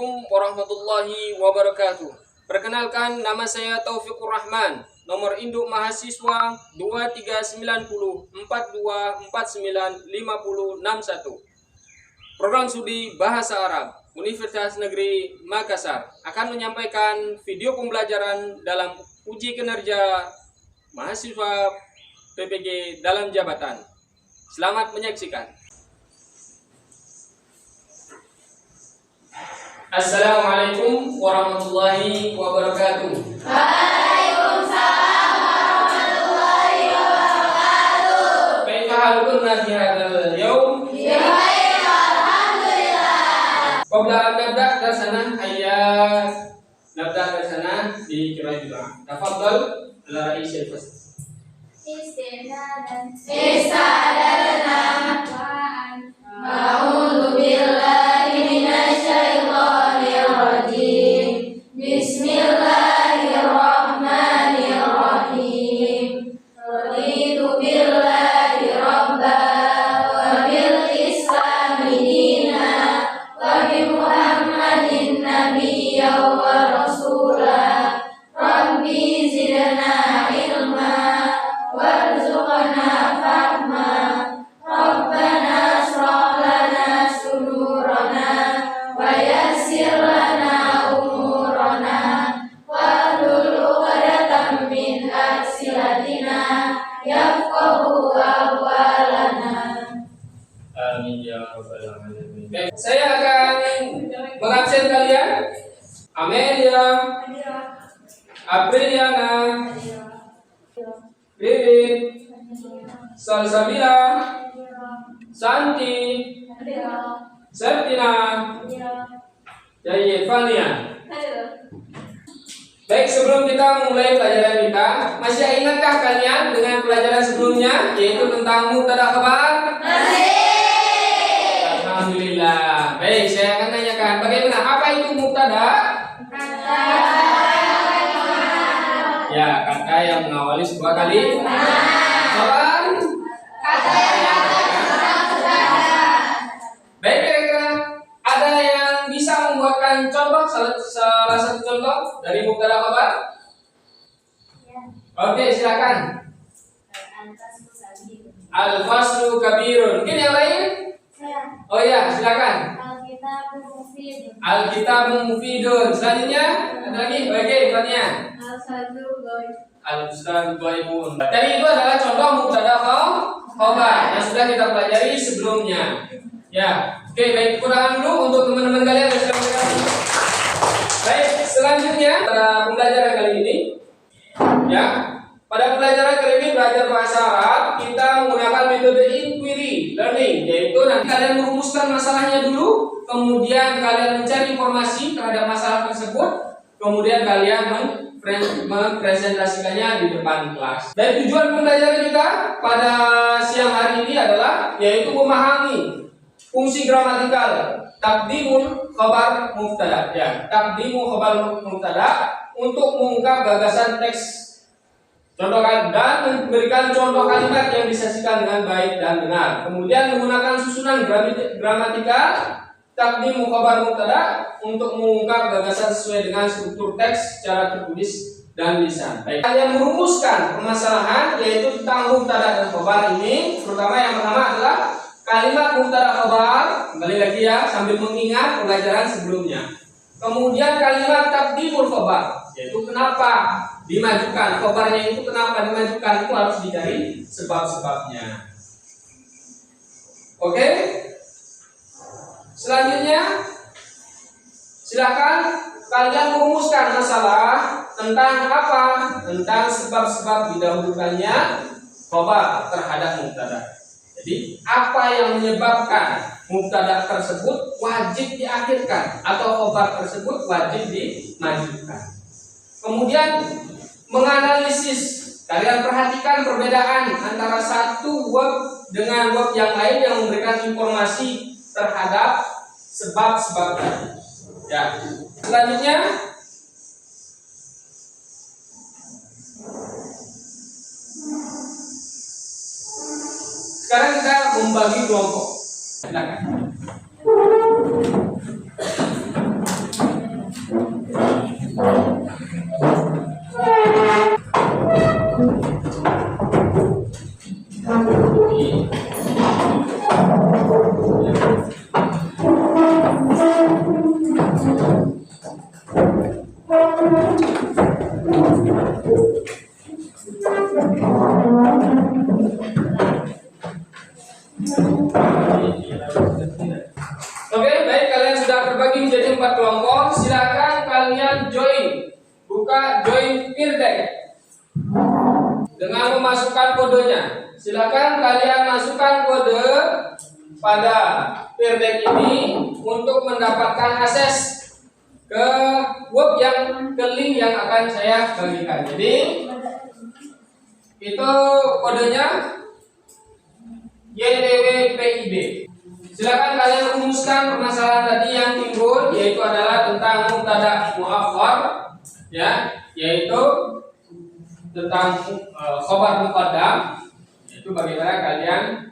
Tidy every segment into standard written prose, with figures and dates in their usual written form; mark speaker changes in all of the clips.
Speaker 1: Assalamualaikum warahmatullahi wabarakatuh. Perkenalkan, nama saya Taufikur Rahman. Nomor induk mahasiswa 239042495061. Program Studi Bahasa Arab Universitas Negeri Makassar akan menyampaikan video pembelajaran dalam uji kinerja mahasiswa PPG dalam jabatan. Selamat menyaksikan. Assalamualaikum warahmatullahi wabarakatuh.
Speaker 2: Waalaikumsalam warahmatullahi wabarakatuh.
Speaker 1: Kaifa halukunna fi hadzal yaum?
Speaker 2: Bikhair, alhamdulillah.
Speaker 1: Qabla an nabda darsana nabda darsana di kira juga. Tafadhal ala ra'is al-fasl.
Speaker 2: Istadana A'udzu billahi minasy syaithanir rajim. Bismillahirrahmanirrahim. Raditu billahi rabba wa bil islami dina wa bi Muhammadin nabiyya wa rasula. Rabbi zidna ilma warzuqna fahma. Rabbana shrah lana sudurana wa yassir lana umurana wahlul 'uqdatam min alsinatina yafqahu qawlana.
Speaker 1: Amin ya rabbal alamin. Baik, saya akan mengabsen kalian. Amelia, Apriliana, Ririn, Salsabila, Santi, Septina, Jayyid, Fania. Baik, sebelum kita memulai pelajaran kita, masih ingatkah kalian dengan pelajaran sebelumnya, yaitu tentang mubtada khabar? Alhamdulillah. Baik, saya akan tanyakan, bagaimana apa itu mubtada? Ya, kata yang mengawali sebuah kalimat. Khabar? Baik, kira-kira ada yang bisa membuatkan contoh, salah satu contoh dari mubtada khabar? Oke, silakan. Al-faslu kabirun. Mungkin yang lain? Oh ya, silakan. Al-kitabun mufidun. Selanjutnya ada lagi? Oke, Fania. Al-ustadz ghaibun. Tadi itu adalah contoh mubtada khabar yang sudah kita pelajari sebelumnya. Ya, oke, baik, kekurangan dulu untuk teman-teman kalian yang sudah mengetahui. Baik, selanjutnya pada pembelajaran kali ini, ya, pada pembelajaran kali ini belajar bahasa Arab, kita menggunakan metode inquiry learning, yaitu nanti kalian merumuskan masalahnya dulu, kemudian kalian mencari informasi terhadap masalah tersebut, kemudian kalian mempresentasikannya di depan kelas. Dan tujuan pembelajaran kita pada siang hari ini adalah yaitu memahami fungsi gramatikal taqdimul khabar mubtada, ya, taqdimul khabar mubtada untuk mengungkap gagasan teks. Contoh dan memberikan contoh kalimat yang disaksikan dengan baik dan benar. Kemudian menggunakan susunan gramatikal taqdim khabar mubtada untuk mengungkap gagasan sesuai dengan struktur teks secara tertulis dan lisan. Baik, kalian merumuskan permasalahan yaitu tentang mubtada dan khabar ini. Terutama yang pertama adalah kalimat mubtada khabar. Kembali lagi ya, sambil mengingat pelajaran sebelumnya. Kemudian kalimat taqdimul khabar, yaitu kenapa dimajukan, khabarnya itu kenapa dimajukan, itu harus dicari sebab-sebabnya. Oke? Selanjutnya, silakan kalian merumuskan masalah tentang apa? Tentang sebab-sebab didahulukannya khabar terhadap mubtada. Jadi, apa yang menyebabkan mubtada tersebut wajib diakhirkan atau khabar tersebut wajib dimajukan. Kemudian menganalisis, kalian perhatikan perbedaan antara satu verb dengan verb yang lain yang memberikan informasi terhadap sebab-sebab tadi. Ya. Selanjutnya, sekarang kita membagi kelompok. Silakan. Oke, baik, kalian sudah berbagi menjadi 4 kelompok. Silakan kalian join, buka join Peerdeck dengan memasukkan kodenya. Silakan kalian masukkan kode pada Peerdeck ini untuk mendapatkan akses ke web ke link yang akan saya bagikan. Jadi itu kodenya YTWPIB. Silakan kalian rumuskan permasalahan tadi yang timbul, yaitu adalah tentang mubtada muakhar, ya, yaitu tentang khobar muqaddam. Itu bagaimana kalian,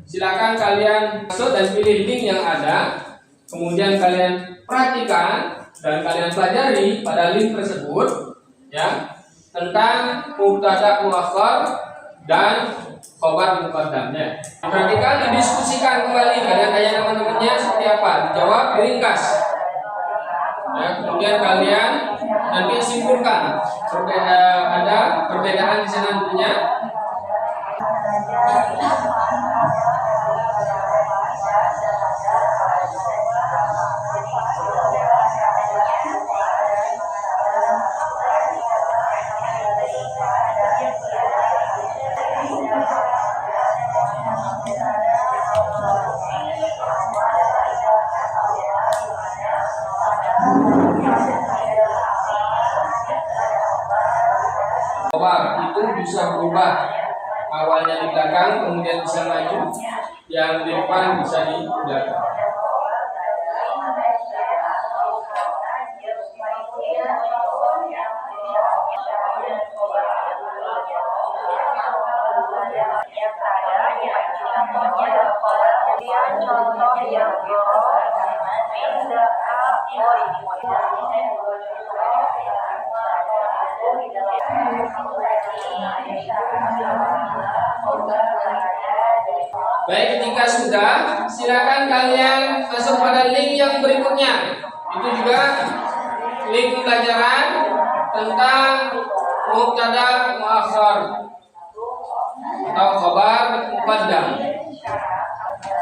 Speaker 1: silakan kalian masuk dan pilih link yang ada, kemudian kalian perhatikan dan kalian pelajari pada link tersebut, ya, tentang mubtada muakhar dan khobar muqaddamnya. Perhatikan, didiskusikan kembali, kalian tanya teman-temannya seperti apa, dijawab, diringkas. Ya, kemudian kalian nanti simpulkan ada perbedaan di sana tentunya. Khobar itu bisa berubah, awalnya di belakang kemudian bisa maju, yang di depan bisa di belakang. Baik, ketika sudah, silakan kalian masuk pada link yang berikutnya. Itu juga link pembelajaran tentang mubtada muakhar atau khobar muqaddam.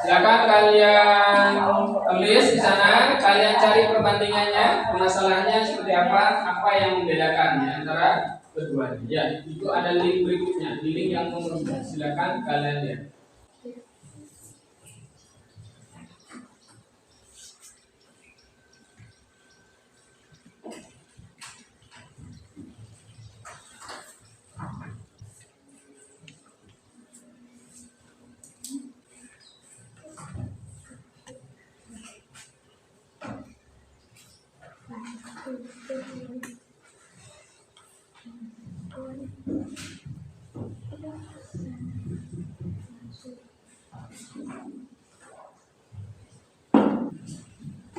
Speaker 1: Silakan kalian tulis di sana, kalian cari perbandingannya, permasalahannya seperti apa yang membedakan antara keduanya. Ya, itu ada link berikutnya, di link yang nomor 2. Silakan kalian lihat.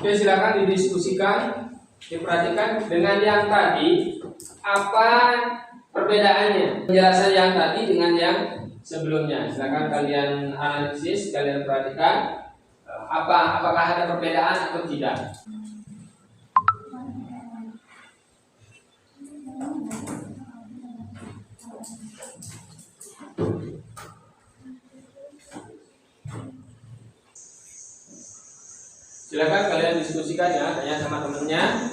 Speaker 1: Oke, silakan didiskusikan, diperhatikan dengan yang tadi apa perbedaannya, penjelasan yang tadi dengan yang sebelumnya. Silakan kalian analisis, kalian perhatikan apakah ada perbedaan atau tidak. Silakan kalian diskusikan ya, tanya sama temennya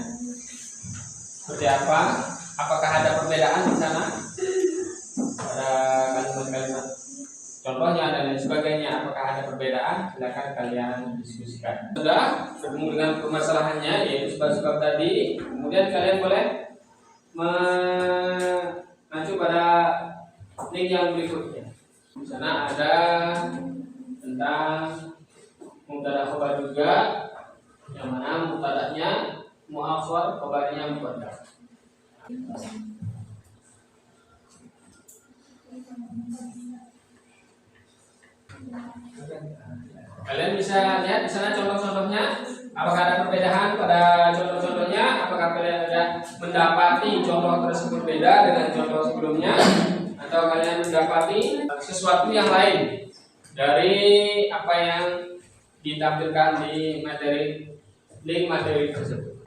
Speaker 1: seperti apa, apakah ada perbedaan di sana pada kalimat-kalimat contohnya dan lain sebagainya, apakah ada perbedaan. Silakan kalian diskusikan. Sudah bertemu dengan permasalahannya, yaitu sebab-sebab tadi, kemudian kalian boleh mengacu pada link yang berikutnya. Di sana ada tentang mubtada khobar juga, yang mana mubtadanya muakhar, khobarnya muqaddam. Kalian bisa lihat di sana contoh-contohnya. Apakah ada perbedaan pada contoh-contohnya? Apakah kalian ada mendapati contoh tersebut beda dengan contoh sebelumnya? Atau kalian mendapati sesuatu yang lain dari apa yang ditampilkan di link materi tersebut?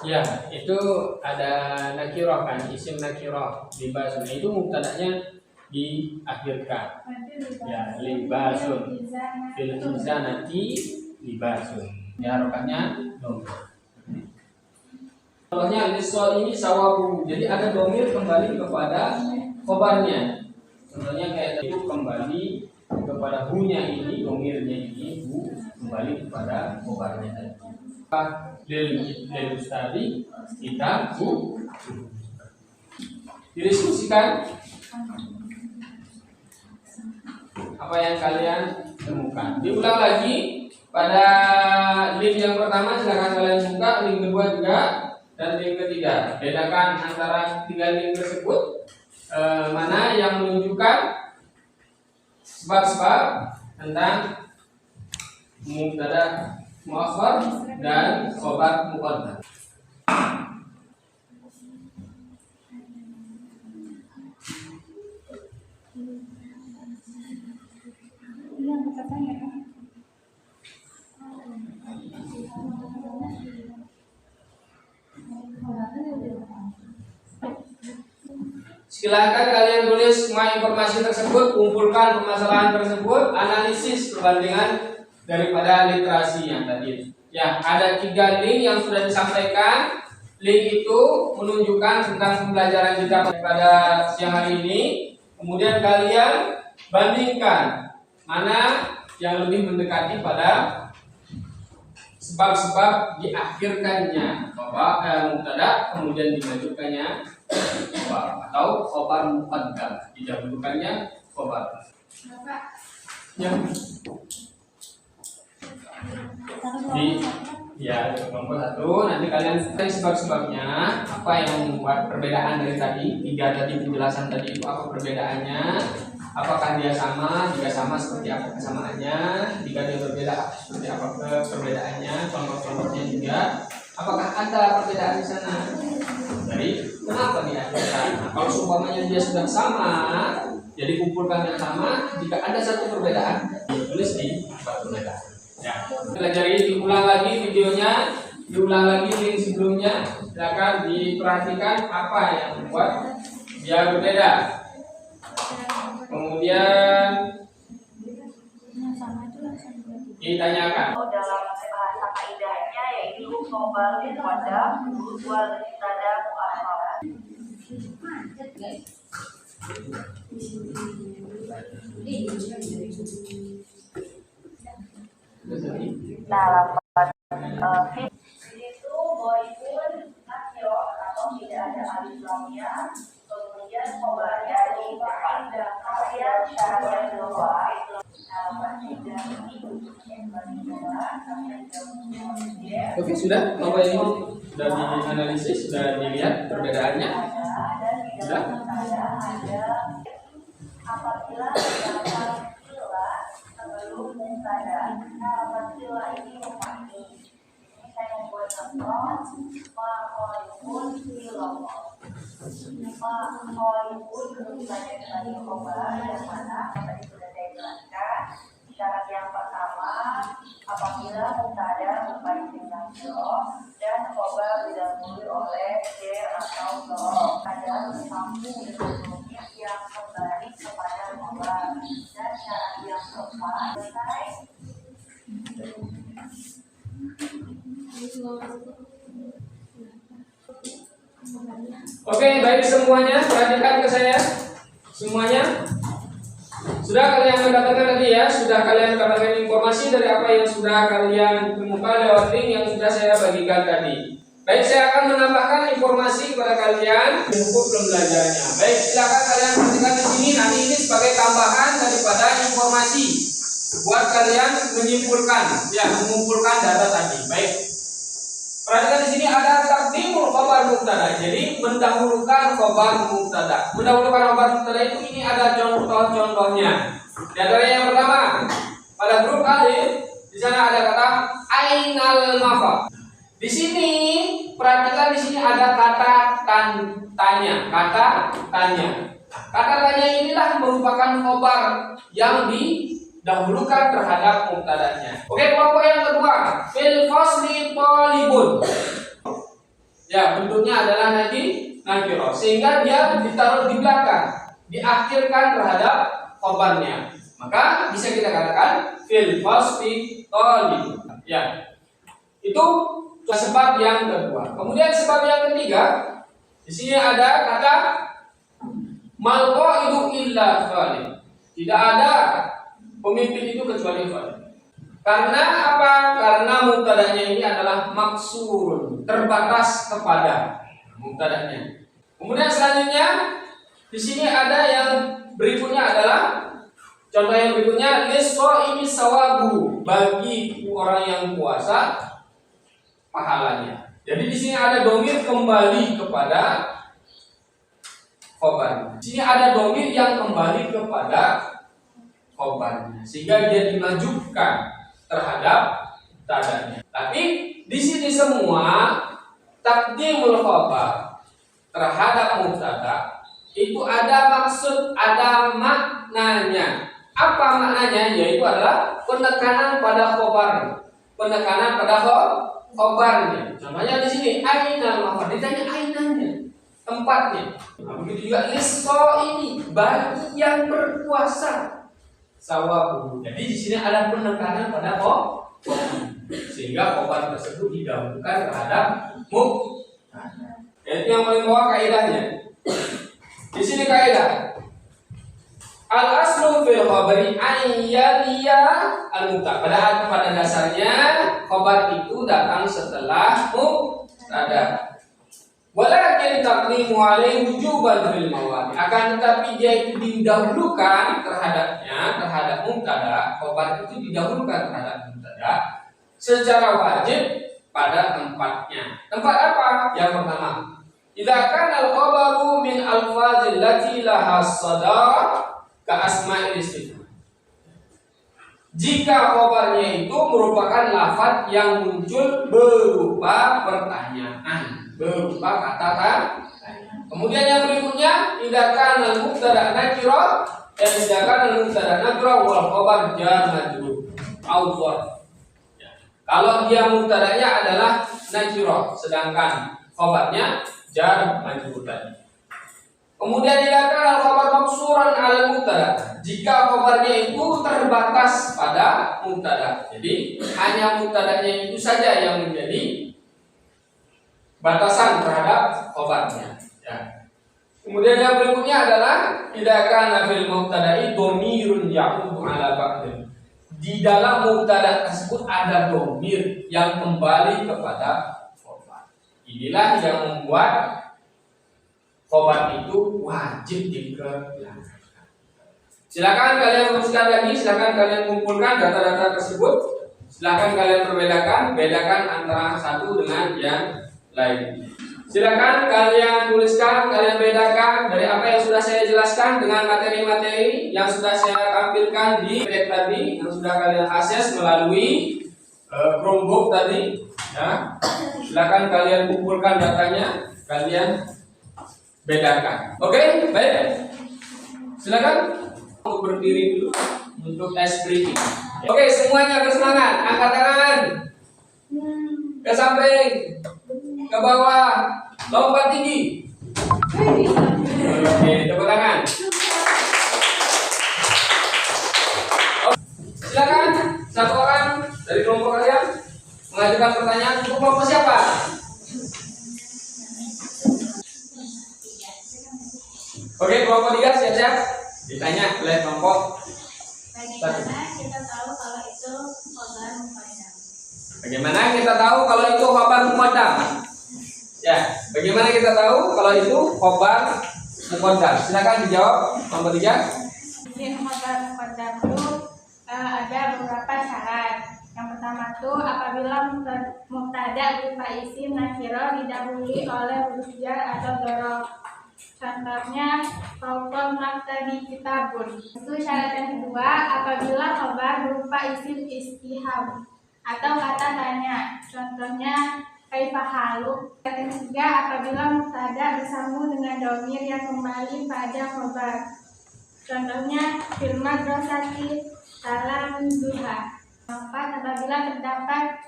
Speaker 1: Ya, itu ada nakiroh kan, isim nakiroh libasun. Itu mubtada'nya diakhirkan. Ya, libasun fil khizanati libasun. Ya, harokatnya domir. Contohnya lisol ini sawabu. Jadi ada domir kembali kepada khobarnya. Contohnya kayak itu kembali kepada hunya ini, domirnya ini hu kembali kepada khobarnya tadi. Lil ustadi kita hu didiskusikan apa yang kalian temukan. Diulang lagi pada link yang pertama, silakan kalian buka, link kedua juga, dan link ketiga. Bedakan antara tiga link tersebut, mana yang menunjukkan sebab-sebab tentang mubtada muakhar dan khobar muqaddam. Silakan kalian tulis semua informasi tersebut, kumpulkan permasalahan tersebut, analisis perbandingan daripada literasi yang tadi. Ya, ada 3 link yang sudah disampaikan. Link itu menunjukkan tentang pembelajaran kita pada siang hari ini. Kemudian kalian bandingkan mana yang lebih mendekati pada sebab-sebab diakhirkannya mubtada kemudian dimajukannya khobar atau khobar muqaddam, didahulukannya khobar. Ya. Ya, kelompok 1 nanti kalian cari sebab-sebabnya apa yang membuat perbedaan dari tadi 3 tadi, penjelasan tadi itu apa perbedaannya, apakah dia sama, jika sama seperti apa kesamaannya, jika dia berbeda seperti apa perbedaannya, contoh-contohnya juga, apakah ada perbedaan di sana, jadi kenapa diakhirkan. Nah, kalau seumpamanya dia sudah sama, jadi kumpulkan yang sama, jika ada satu perbedaan ditulis di batu merah. Ya, pelajari, diulang lagi videonya, diulang lagi link sebelumnya. Silakan diperhatikan apa yang membuat dia berbeda. Kemudian ditanyakan.
Speaker 3: Dalam bahasa kaidahnya yaitu khobar muqaddam wal mubtada muakhar. Dalam itu boyun nakiro atau tidak ada alif lamnya, kemudian khobarnya ada kalian syarat kedua.
Speaker 1: Oke, sudah Bapak ini sudah dianalisis, sudah dilihat perbedaannya. Sudah.
Speaker 3: Apabila terdapat istilah sebelum mubtada, apabila ini memahami. Ini saya membuat contoh maqalun filawah. Maqalun mubtada dari khobar yang mana tadi sudah saya jelaskan. Syarat yang pertama, apabila mubtada berbaik dengan dan khobar didahului oleh j atau dho, ada bersambung dengan domir yang kembali kepada khobar. Dan syarat yang keempat, selesai.
Speaker 1: Oke, baik semuanya, perhatikan ke saya. Semuanya sudah kalian mendapatkan tadi ya, sudah kalian mendapatkan informasi dari apa yang sudah kalian temukan lewat link yang sudah saya bagikan tadi. Baik, saya akan menambahkan informasi kepada kalian untuk pembelajarannya. Baik, silakan kalian perhatikan di sini. Nanti ini sebagai tambahan daripada informasi buat kalian menyimpulkan, ya, mengumpulkan data tadi. Baik, Perhatikan di sini ada taqdimul khabar mubtada. Jadi mendahulukan khabar mubtada. Mendahulukan khabar mubtada itu ini ada contoh-contohnya. Di antara yang pertama, pada huruf alif di sana ada kata ainal mafa. Di sini perhatikan di sini ada kata tanya, kata tanya. Kata tanya inilah merupakan khabar yang didahulukan terhadap mubtadanya. Oke, kelompok yang kedua, fil fasli talibun. Ya, bentuknya adalah nakirah, sehingga dia ditaruh di belakang, diakhirkan terhadap khabarnya. Maka bisa kita katakan fil fasli talibun. Ya. Itu sebab yang kedua. Kemudian sebab yang ketiga, di sini ada kata mal qaidu illa khalid. Tidak ada pemimpin itu kecuali khalid. Karena apa? Karena mubtadanya ini adalah maksurun, terbatas kepada mubtadanya. Kemudian selanjutnya di sini ada yang berikutnya adalah contoh yang berikutnya lis-shaimi sawabu, bagi orang yang puasa pahalanya. Jadi di sini ada domir kembali kepada khobarnya. Di sini ada domir yang kembali kepada khobarnya, sehingga dia dimajukan terhadap tadanya. Tapi di sini semua taqdimul khabar terhadap mubtada itu ada maksud, ada maknanya. Apa maknanya? Yaitu adalah penekanan pada khobar, penekanan pada khobarnya. Contohnya di sini ainal mafar, ditanya ainanya, tempatnya. Nah, begitu juga lis-shaimi, bagi yang berpuasa sawabu. Jadi di sini ada penekanan pada khobar, sehingga khobar tersebut didahulukan terhadap mubtada. Itu yang paling bawah kaidahnya. Di sini kaidah al aslu fil khabari ayyaliya al mubtada. Pada dasarnya khabar itu datang setelah mubtada. Walakin taqdimu alaihi wujuban fil mawadi. Akan tetapi dia itu didahulukan terhadap mubtada. Khabar itu didahulukan terhadap mubtada secara wajib pada tempatnya. Tempat apa? Yang pertama, idza kana al khabaru min alfazil lati laha sadar ka asma'il istifham. Jika khabarnya itu merupakan lafaz yang muncul berupa pertanyaan, berupa kata tanya. Kemudian yang berikutnya, idza kana al-mubtada nakira, dan idza kana al-mubtada nakira wal khabar jar majrur au dzarf. Kalau dia mubtadanya adalah nakira, sedangkan khabarnya jar majrur tadi. Kemudian dikatakan al-khabar maksuran ala mubtada. Jika khabarnya itu terbatas pada mubtada. Jadi hanya mubtadanya itu saja yang menjadi batasan terhadap khabarnya. Ya. Kemudian yang berikutnya adalah idza kana fil mubtada'i dhamirun ya'udu ala ba'd. Di dalam mubtada tersebut ada dhamir yang kembali kepada khabar. Inilah yang membuat khobar itu wajib dibelakangkan. Silakan kalian rumuskan lagi, silakan kalian kumpulkan data-data tersebut. Silakan kalian bedakan antara satu dengan yang lain. Silakan kalian tuliskan, kalian bedakan dari apa yang sudah saya jelaskan dengan materi-materi yang sudah saya tampilkan di PDF tadi, yang sudah kalian akses melalui Chromebook tadi. Ya. Silakan kalian kumpulkan datanya, kalian bedakan. Oke, baik. Silakan untuk berdiri dulu untuk tes briefing. Oke, semuanya bersemangat. Angkat tangan. Ke samping, ke bawah, lompat tinggi. Oke, tepuk tangan. Silakan satu orang dari kelompok kalian mengajukan pertanyaan untuk kelompok siapa? Oke, kelompok 3 siap-siap. Ditanya oleh kelompok.
Speaker 2: Bagaimana kita tahu kalau itu khabar muqaddam?
Speaker 1: Bagaimana kita tahu kalau itu khabar muqaddam? Ya, bagaimana kita tahu kalau itu khabar muqaddam? Silakan dijawab kelompok 3.
Speaker 2: Mungkin khabar muqaddam itu ada beberapa syarat. Yang pertama tuh apabila mubtada berupa isim nakiro didahului oleh huruf jar atau dzaraf. Contohnya fawqa maktabi kitabun. Itu syarat yang kedua apabila khabar berupa isim istifham atau kata tanya. Contohnya kaifa haluk. Syarat yang ketiga apabila mubtada bersambung dengan dhamir yang kembali pada khabar. Contohnya fil madrasati salam duha. Keempat apabila terdapat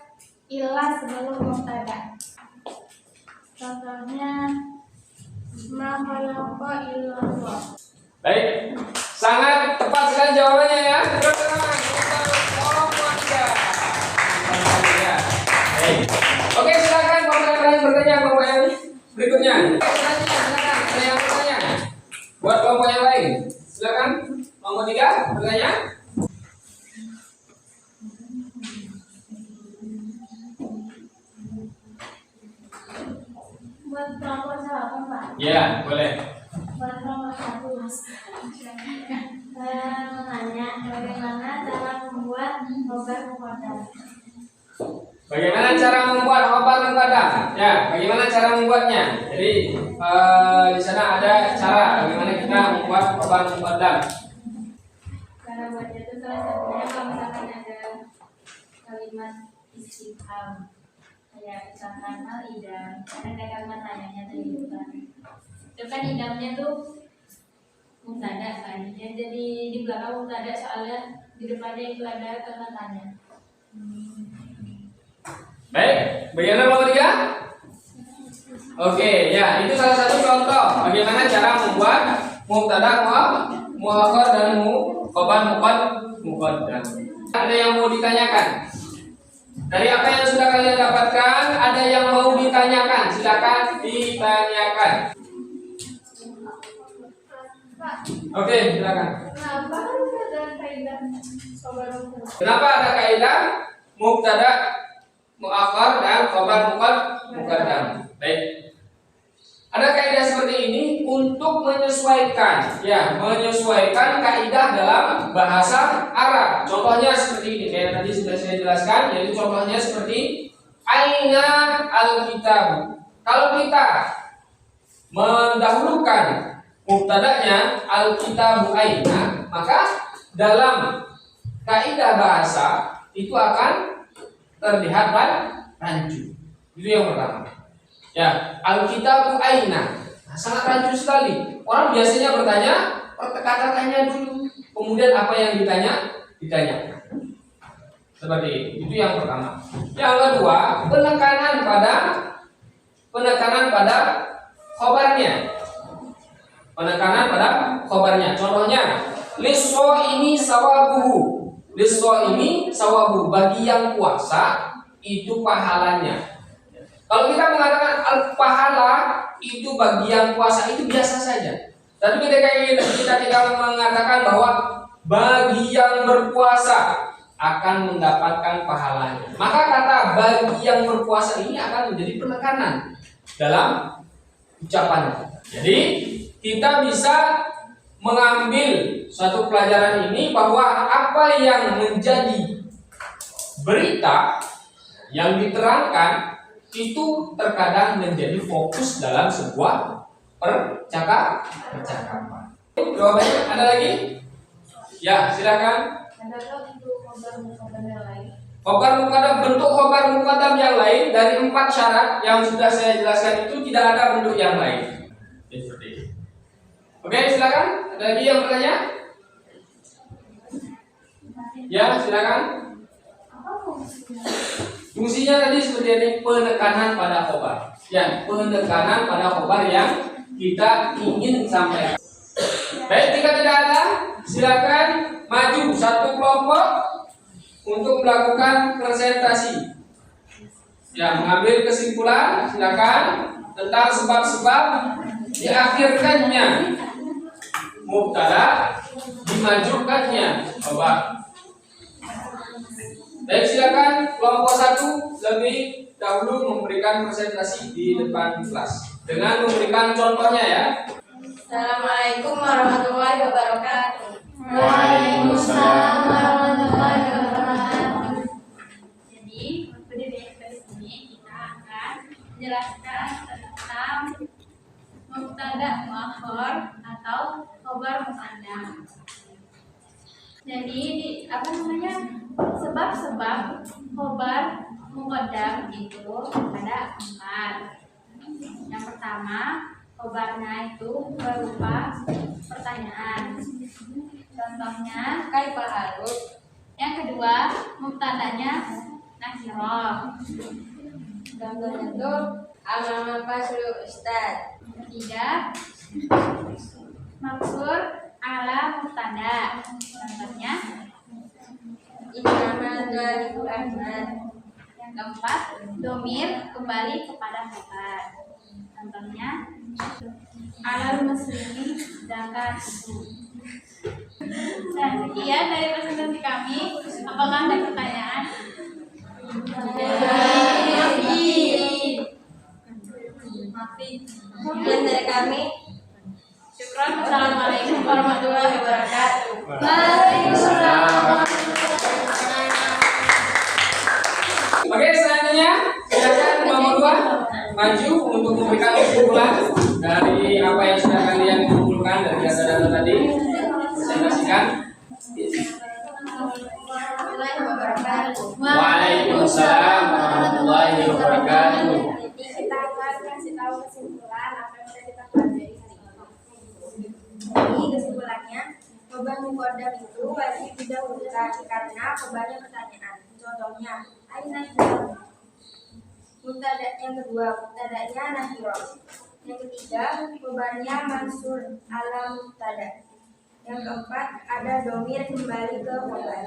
Speaker 2: ilah sebelum mubtada. Contohnya ma khalaqa illallah.
Speaker 1: Baik, sangat tepat sekali jawabannya ya. Terus terang. Oke, silakan Bapak yang bertanya kelompok yang berikutnya. Silakan, ada yang bertanya. Buat kelompok yang lain, silakan. Kelompok 3 bertanya.
Speaker 2: Buat kelompok 1 Pak.
Speaker 1: Ya, boleh.
Speaker 2: Buat kelompok 1 saya menanya bagaimana cara membuat khabar muqaddam.
Speaker 1: Bagaimana cara membuat khabar muqaddam? Ya, bagaimana cara membuatnya? Jadi di sana ada cara bagaimana kita membuat khabar muqaddam.
Speaker 2: Cara buatnya itu salah satunya kalau misalkan ada kalimat istifham kayak misalkan al idam, ada kalimat tanyanya tadi itu kan idamnya tuh mubtada kan, ya, jadi di belakang mubtada soalnya di depannya itu ada kalimat tanya.
Speaker 1: Baik, bagaimana kelompok 3? Oke, ya itu salah satu contoh bagaimana cara membuat mubtada muakhar dan khabar muqaddam. Ada yang mau ditanyakan? Dari apa yang sudah kalian dapatkan, ada yang mau ditanyakan? Silakan ditanyakan. Oke, silakan.
Speaker 2: Kenapa harus ada kaidah khabar muqaddam?
Speaker 1: Kenapa ada kaidah mubtada muakhar dan khabar muqaddam? Baik. Ada kaidah seperti ini untuk menyesuaikan, ya, menyesuaikan kaidah dalam bahasa Arab. Contohnya seperti ini, kayak tadi sudah saya jelaskan, yaitu contohnya seperti aina al-kitab. Kalau kita mendahulukan mubtada'nya al-kitabu aina, maka dalam kaidah bahasa itu akan terlihat rancu. Itu yang pertama. Ya, al-kitabu aina. Nah, sangat rancu sekali. Orang biasanya bertanya, kata-katanya dulu, kemudian apa yang ditanyakan. Seperti itu. Itu yang pertama. Yang kedua, penekanan pada khobarnya. Penekanan pada khobarnya. Contohnya, liso ini sawabuhu. Liso ini sawabu, bagi yang puasa itu pahalanya. Kalau kita mengatakan pahala itu bagi yang puasa itu biasa saja. Tapi ketika kita mengatakan bahwa bagi yang berpuasa akan mendapatkan pahalanya, maka kata bagi yang berpuasa ini akan menjadi penekanan dalam ucapan. Jadi kita bisa mengambil satu pelajaran ini bahwa apa yang menjadi berita yang diterangkan itu terkadang menjadi fokus dalam sebuah percakapan. Jawabannya ada lagi? Ya, silakan.
Speaker 2: Adakah untuk khabar muqaddam yang lain?
Speaker 1: Khabar muqaddam, bentuk khabar muqaddam yang lain dari 4 syarat yang sudah saya jelaskan itu tidak ada bentuk yang lain. Seperti itu. Oke, silakan. Ada lagi yang bertanya? Ya, silakan. Fungsinya tadi seperti ini, penekanan pada khobar. Ya, penekanan pada khobar yang kita ingin sampaikan. Baik, jika tidak ada, silakan maju satu kelompok untuk melakukan presentasi. Ya, mengambil kesimpulan, silakan tentang sebab-sebab diakhirkannya mubtada, dimajukannya khobar. Baik, silakan kelompok 1 lebih dahulu memberikan presentasi di depan kelas dengan memberikan contohnya ya.
Speaker 2: Assalamualaikum warahmatullahi wabarakatuh.
Speaker 4: Waalaikumsalam
Speaker 2: warahmatullahi wabarakatuh. Jadi apa namanya, sebab-sebab khobar muqaddam itu ada 4. Yang pertama, khobarnya itu berupa pertanyaan. Contohnya kaifal halus. Yang kedua, mubtadanya nakirah. Contohnya itu amama faslu ustad. Ketiga, maksur ala mubtada. Contohnya innama dzaliku ahmad. Yang keempat, domir kembali kepada khobar. Contohnya alal muslimi zakat. Nah, sekian dari presentasi kami. Apakah ada pertanyaan?
Speaker 4: Sekian dari kami.
Speaker 2: Syukron. Wassalamualaikum warahmatullahi wabarakatuh.
Speaker 1: Waalaikumsalam. Oke, selanjutnya silakan nomor 2 maju untuk memberikan kesimpulan dari apa yang sudah kalian kumpulkan dari data-data tadi. Presentasikan. Waalaikumsalam warahmatullahi wabarakatuh.
Speaker 2: Jadi kita akan kasih tahu kesimpulan apa yang sudah kita pelajari hari ini.
Speaker 4: Jadi kesimpulannya, khobar muqaddam itu wajib didahulukan karena khobarnya pertanyaan. Contohnya, aina hiram. Mubtada yang kedua, mubtadanya nakirah. Yang ketiga, khobarnya mansur ala mubtada. Yang keempat, ada domir kembali ke khobar.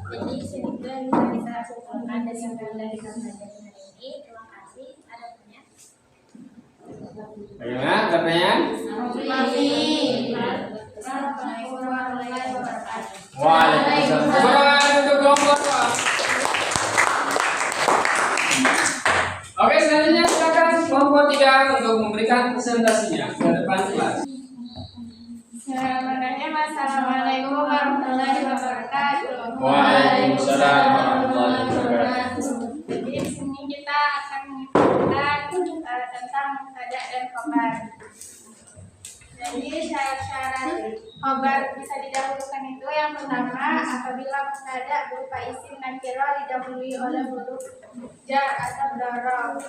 Speaker 4: Jadi segitu yang bisa kita simpulkan dari yang dari kami hari ini. Terima kasih. Ada pertanyaan?
Speaker 1: Bagaimana pertanyaan?
Speaker 2: Assalamualaikum warahmatullahi wabarakatuh.
Speaker 1: Waalaikumsalam. Teman untuk kelompok. Oke, selanjutnya silakan kelompok 3 untuk memberikan presentasinya ke depan kelas.
Speaker 2: Bismillahirrahmanirrahim. Assalamualaikum warahmatullahi wabarakatuh.
Speaker 1: Waalaikumsalam warahmatullahi wabarakatuh.
Speaker 2: Jadi di sini kita akan menginfokan tentang mubtada dan khobar. Jadi syarat-syarat khobar bisa didahulukan itu yang pertama, apabila mubtada berupa isim nakirah didahului oleh huruf jar atau dhorob.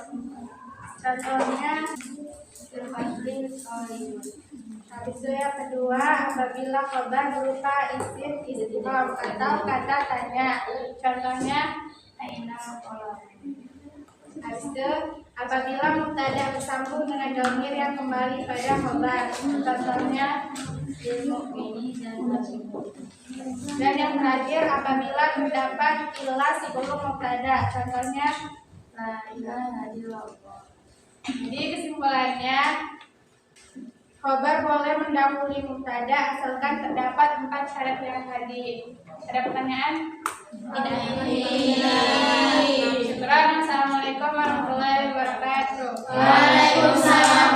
Speaker 2: Contohnya Al-Fadlil Solihun. Habis itu yang kedua, apabila khobar berupa isim istifham atau kata tanya. Contohnya aina qalam. Habis itu apabila mubtada bersambung dengan dhamir yang kembali pada khobar. Contohnya lil mu'minin dan muslimin. Dan yang terakhir, apabila terdapat ilah sebelum mubtada. Contohnya la ilaha illallah. Jadi kesimpulannya, khobar boleh mendahului mubtada asalkan terdapat 4 syarat yang tadi. Ada pertanyaan? Tidak. Syukran. Assalamualaikum warahmatullahi wabarakatuh.
Speaker 4: Waalaikumsalam.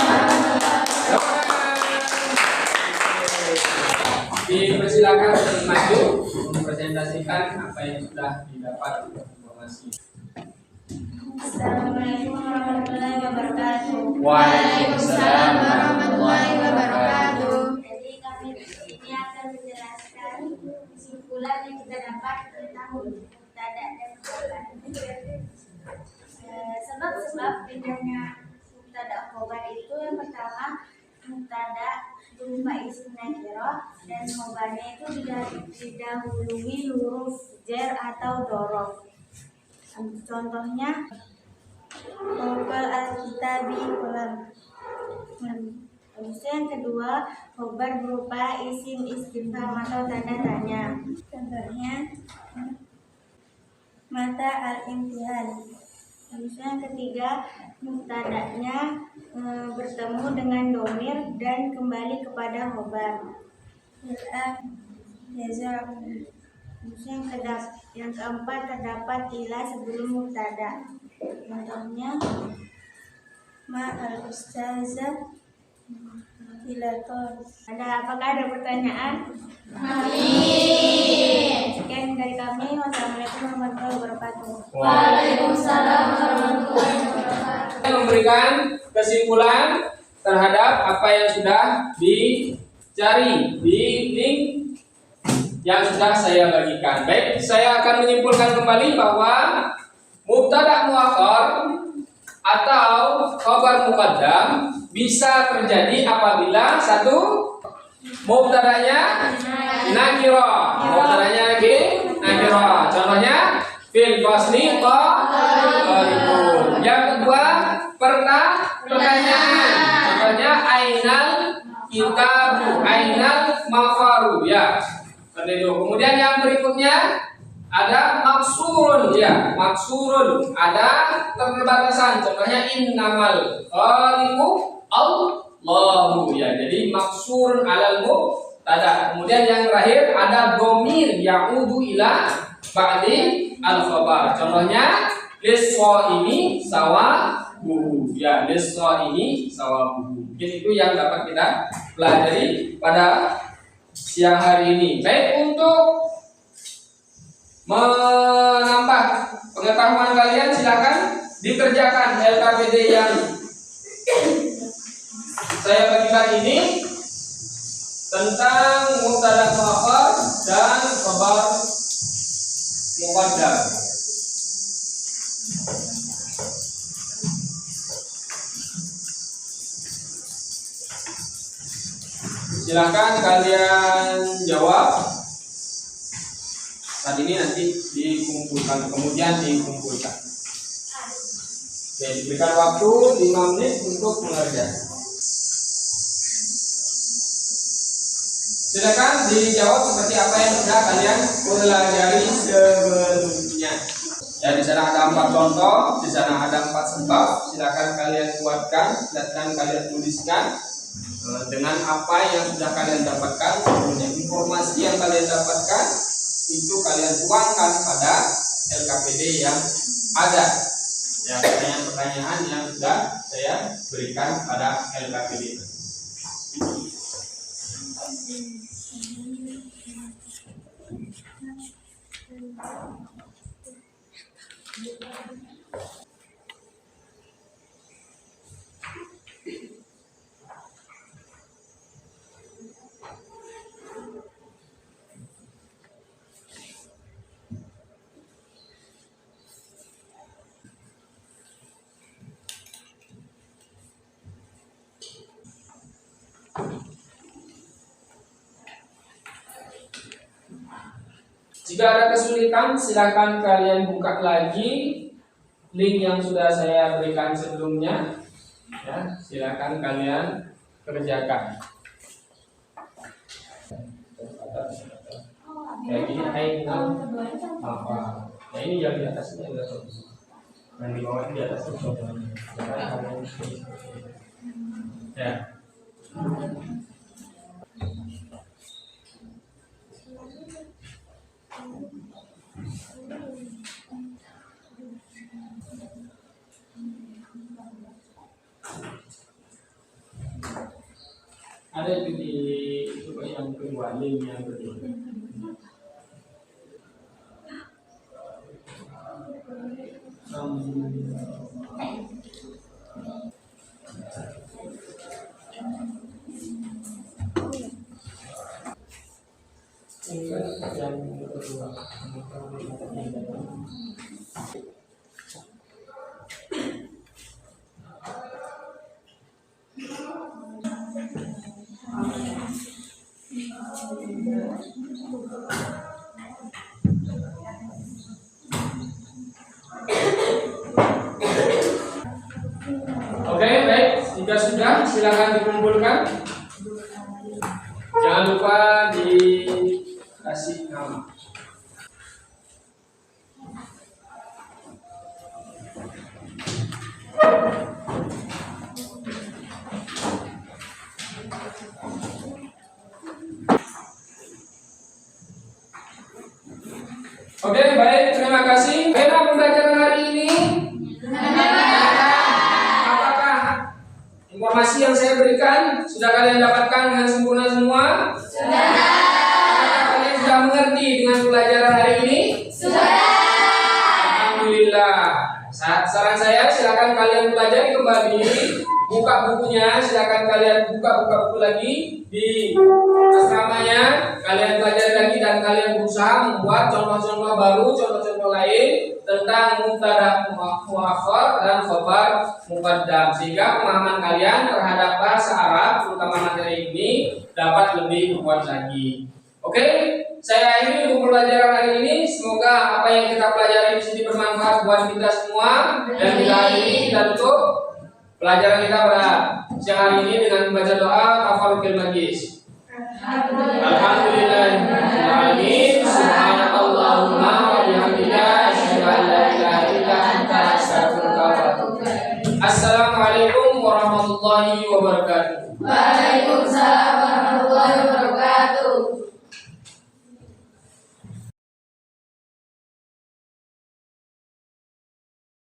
Speaker 1: Dipersilakan untuk maju mempresentasikan apa yang sudah didapat informasi.
Speaker 4: Assalamualaikum warahmatullahi wabarakatuh.
Speaker 1: Waalaikumsalam warahmatullahi wabarakatuh.
Speaker 4: Jadi kami di sini akan menjelaskan kesimpulan yang kita dapat tentang mubtada dan khobar. Sebab-sebab bedanya mubtada khobar itu yang pertama, mubtada berupa isim nakirah dan khobarnya itu didahului huruf jar atau dhorob. Contohnya khobar al-kitabi kolam. Habis itu yang kedua, khobar berupa isim istifham atau tanda tanya. Contohnya mata al-imtihan. Habis itu yang ketiga, mubtadanya bertemu dengan domir dan kembali kepada khobar. Yang keempat, terdapat ilah sebelum mubtada. Contohnya ma al-ustazah ilaton. Apakah ada pertanyaan? Sekian dari kami. Wassalamualaikum warahmatullahi wabarakatuh.
Speaker 1: Waalaikumsalam warahmatullahi wabarakatuh. Memberikan kesimpulan terhadap apa yang sudah dicari di link yang sudah saya bagikan. Baik, saya akan menyimpulkan kembali bahwa mubtada muakhar atau khabar muqaddam bisa terjadi apabila satu mubtadanya nakirah. Mubtadanya lagi nakirah. Contohnya fil fasli qalibun. Yang kedua pertanyaan. Contohnya ainal kitabu, ainal mafaru ya. Seperti itu. Kemudian yang berikutnya ada maksurun ya, maksurun ada keterbatasan. Contohnya innamal khaliqu Allahu ya. Jadi maksurun alal mubtada. Kemudian yang terakhir ada dhamir ya'udu ila ba'di al-khabar. Contohnya lis-shaimi sawabuhu ya, lis-shaimi sawabuhu. Mungkin itu yang dapat kita pelajari pada siang hari ini. Baik, untuk menambah pengetahuan kalian silakan dikerjakan LKPD yang saya bagikan ini tentang mubtada muakhar dan khabar muqaddam. Silakan kalian jawab. Saat ini nanti dikumpulkan, kemudian dikumpulkan. Oke, diberikan waktu 5 menit untuk mengerjakan. Silakan dijawab seperti apa yang sudah kalian pelajari sebelumnya. Ya, di sana ada 4 contoh, di sana ada 4 sebab. Silakan kalian buatkan, silakan kalian tuliskan dengan apa yang sudah kalian dapatkan sebelumnya. Informasi yang kalian dapatkan itu kalian tuangkan pada LKPD yang ada. Ya, pertanyaan-pertanyaan yang sudah saya berikan pada LKPD. Jika ada kesulitan, silakan kalian buka lagi link yang sudah saya berikan sebelumnya. Ya, silakan kalian kerjakan. Kayak gini, ainal apa? Nah, ini yang di atasnya sudah selesai. Yang di bawah di atas itu ya. Ada itu di coba yang kedua, link yang kedua. Yang kedua. Oke, baik. Jika sudah, silakan dikumpulkan. Jangan lupa dikasih nama. Oke, baik. Terima kasih. Bagaimana pembelajaran hari ini? Informasi yang saya berikan sudah kalian dapatkan dengan sempurna semua? Sudah. Apakah kalian sudah mengerti dengan pelajaran hari ini? Sudah. Alhamdulillah. Saran saya, silakan kalian pelajari kembali, buka bukunya, silakan kalian buka buku lagi di asramanya, kalian pelajari lagi dan dan kalian berusaha membuat contoh-contoh baru, contoh-contoh lain tentang mubtada muakhar dan khabar muqaddam, sehingga pemahaman kalian terhadap bahasa Arab terutama materi ini dapat lebih kuat lagi. Oke, saya akhiri untuk pelajaran hari ini. Semoga apa yang kita pelajari di sini bermanfaat buat kita semua, dan kita akhiri, kita tutup pelajaran kita pada siang hari ini dengan membaca doa tafarruqil majlis. Alhamdulillahirabbil alamin.